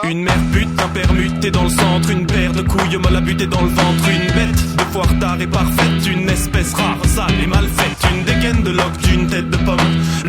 Une mère pute, un père muté dans le centre. Une paire de couilles molle à buter dans le ventre. Une bête de foire tard et parfaite. Une espèce rare, sale et mal faite. Une dégaine de loque d'une tête de pomme.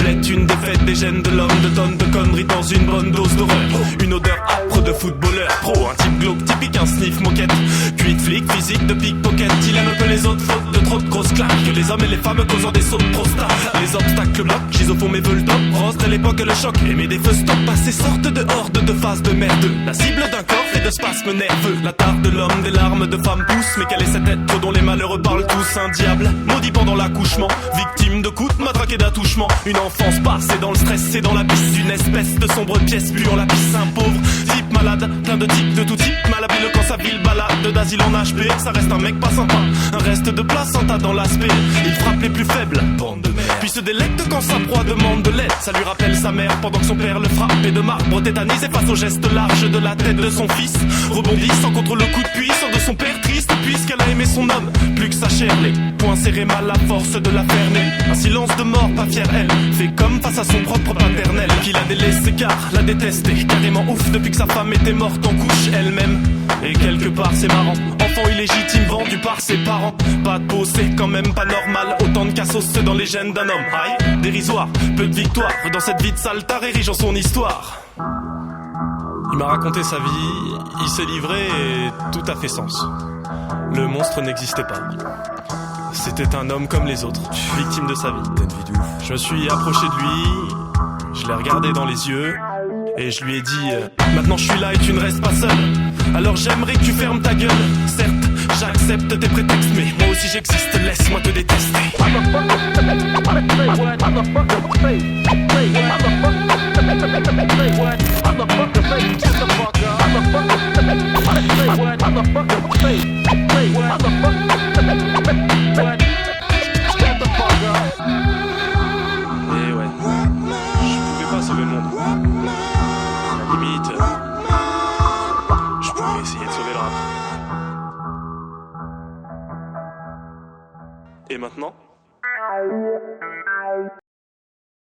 L'aide une défaite des gènes de l'homme. De tonnes de conneries dans une bonne dose d'horreur. Une odeur âpre de footballeur pro. Un type glauque typique, un sniff moquette. Cuite flic, physique de pickpocket. Il aime un peu les autres fautes de trop de grosses claques. Que les hommes et les femmes causant des sauts de prostate. Les obstacles bloquent, schizophones et veulent top. Rost à l'époque le choc, aimer des feux stop. À ces sortes de hordes de phases de merde. La cible d'un corps fait de spasmes nerveux. La tare de l'homme, des larmes de femme pousse. Mais quel est cet être dont les malheureux parlent tous? Un diable, maudit pendant l'accouchement. Victime de coups de matraque et d'attouchement. Une enfance passée dans le stress et dans la piste. Une espèce de sombre pièce pure la piste. Un pauvre type malade, plein de types de tout type. Malhabile quand sa ville balade d'asile en HP. Ça reste un mec pas sympa, un reste de placenta dans l'aspect. Il frappe les plus faibles, bande de merde. Puis se délecte quand sa proie demande de l'aide. Ça lui rappelle sa mère pendant que son père le frappe. Et de marbre tétanisé face au geste large de la tête de son fils. Rebondissant contre le coup de puissance de son père triste. Puisqu'elle a aimé son homme, plus que sa chair. Les poings serrés mal à force de la fermer. Un silence de mort, pas fière elle. Fait comme face à son propre paternel. Qui la délaissé car la détestait. Carrément ouf depuis que sa femme était morte en couche elle-même. Et quelque part c'est marrant. Enfant illégitime vendu par ses parents. Pas de peau, c'est quand même pas normal. Autant de cassos dans les gènes d'un homme. Aïe, dérisoire, peu de victoire. Dans cette vie de saltard et riche en son histoire. Il m'a raconté sa vie, il s'est livré et tout a fait sens. Le monstre n'existait pas. C'était un homme comme les autres, victime de sa vie. Je me suis approché de lui, je l'ai regardé dans les yeux et je lui ai dit maintenant je suis là et tu ne restes pas seul. Alors j'aimerais que tu fermes ta gueule. Certes, j'accepte tes prétextes, mais moi aussi j'existe, laisse-moi te détester. Et ouais, je pouvais pas sauver le monde. À la limite, je pouvais essayer de sauver le rap. Et maintenant ?